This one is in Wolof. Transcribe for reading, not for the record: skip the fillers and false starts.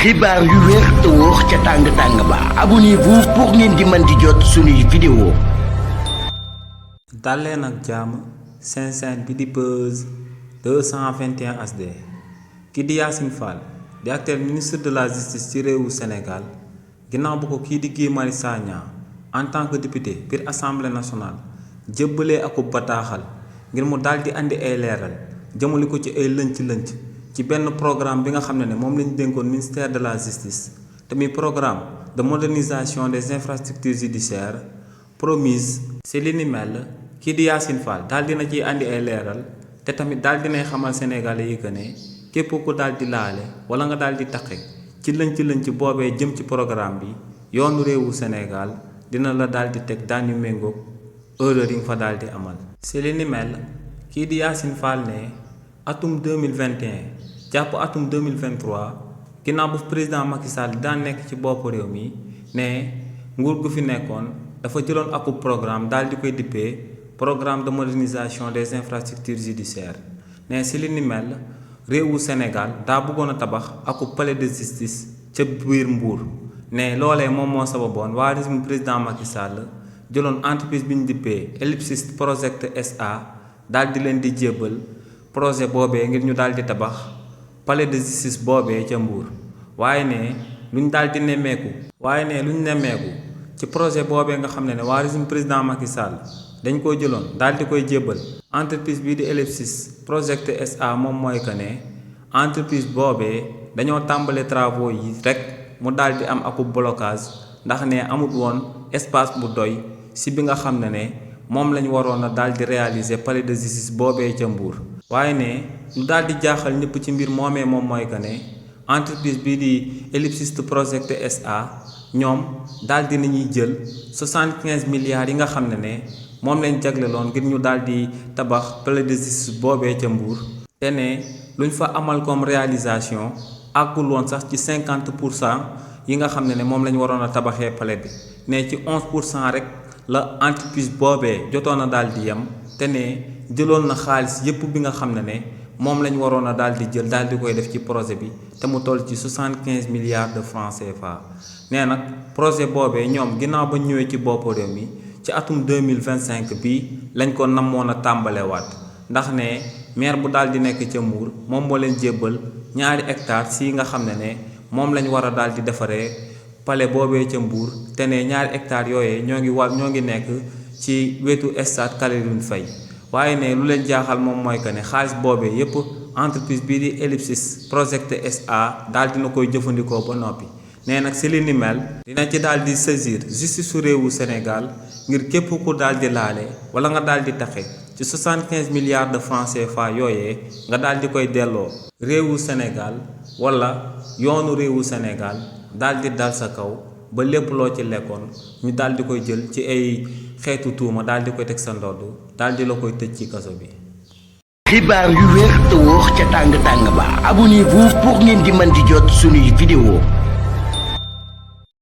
xibaar yu wér te wóor ca tàng ba abonnez-vous pour ngeen di mën di jot suñuy vidéo. dalleen ak jàmm seen chaîne bi di Buzz 221 HD ki di Yassine Fall di actuel ministre de la justice ci réewu Sénégal ginnaaw bu ko kii di Guy Marius Sagna en tant que député biir assemblée nationale jébbalee akub bataaxal ngir mu daldi andi ay leeral jëmale ko ci ay lënc-lënc ci benn programme bi nga xam ne moom lañu dénkoon ministère de la justice te muy programme de modernisation des infrastructures judiciaires promise ci li ni mel kii di Yassine Fall daal dina ciy andi ay leeral te tamit daal dinay xamal sénégalais yi que ne képp ku daal di laale wala nga daal di taqe ci lënc-lënc boobee jëm ci programme bi yoonu réewu Sénégal dina la daal di teg daan yu méngoog erreur yi nga fa daal di amal. ci li ni mel kii di Yassine Fall ne atum 2021 jàpp atum 2023 ginnaaw bu président Macky Sall daan nekk ci bopp réew mi ne nguur gu fi nekkoon dafa jëloon akub programme daal di koy dippee programme de modernisation des infrastructures judiciaires ne ci li ni mel réewu Sénégal daa bëggoon a tabax akub palais de justice ca biir Mbour ne loolee moom moo sababoon waa régime président Macky Sall jëloon entreprise bi ñu dippee Ellipsis Project SA daal di leen di jébbal projet boobee ngir ñu daal di tabax palais de justice boobee ca Mbour waaye ne luñ daal di nemmeeku ci projet boobee nga xam ne waa régime président Macky Sall dañ koo jëloon daal di koy jébbal entreprise bii di Ellipsis Project SA moom mooy que ne entreprise boobee dañoo tàmbale travaux yi rek mu daal di am akub blocage ndax ne amut woon espace bu doy si bi nga xam ne moom lañ waroon a daal di réaliser palais de justice boobee ca Mbour waaye ne lu daal di jaaxal ñëpp ci mbir moomee moom mooy que ne entreprise bii di Ellipsis Project SA ñoom daal di nañuy jël 75 milliards yi nga xam ne moom lañ jagleloon ngir ñu daal di tabax palais de justice boobee ca Mbour te ne luñ fa amal comme réalisation àggul woon sax ci 50% yi nga xam ne moom lañ waroon a tabaxee palais bi ne ci 11% rek la entreprise boobee jotoon a daal di yem te ne jëloon na xaalis yépp bi nga xam ne moom lañ waroon a daal di jël daal di koy def ci projet bi te mu toll ci 75 milliards de francs CFA nee nag projet boobee ñoom ginnaaw ba ñëwee ci bopp réew mi ci atum 2025 bi lañ ko namoon a tàmbalewaat ndax ne maire bu daal di nekk ca Mbour moom moo leen jébbal ñaari hectares si nga xam ne moom lañ war a daal di defaree palais boobee ca Mbour te ne ñaari hectares yooyee ñoo ngi nekk ci wetu stade Caroline Faye waaye ne lu leen jaaxal moom mooy que ne xaalis boobee yépp entreprise bii di Ellipsis Project SA daal dina koy jëfandikoo ba noppi nee nag ci li ni mel dina ci daal di saisir justice su réewu Sénégal ngir képp ku daal di laale wala nga daal di taxe ci 75 milliards de francs CFA yooyee nga daal di koy delloo réewu Sénégal wala yoonu réewu Sénégal daal di dal sa kaw ba lépp loo ci lekkoon ñu daal di koy jël ci ay xeetu tuuma daal di koy teg sa ndodd daal di la koy tëj ci kaso bi. xibaar yu wér te wóor ca tàng ba abonnez-vous pour ngeen di mën di jot suñuy vidéo.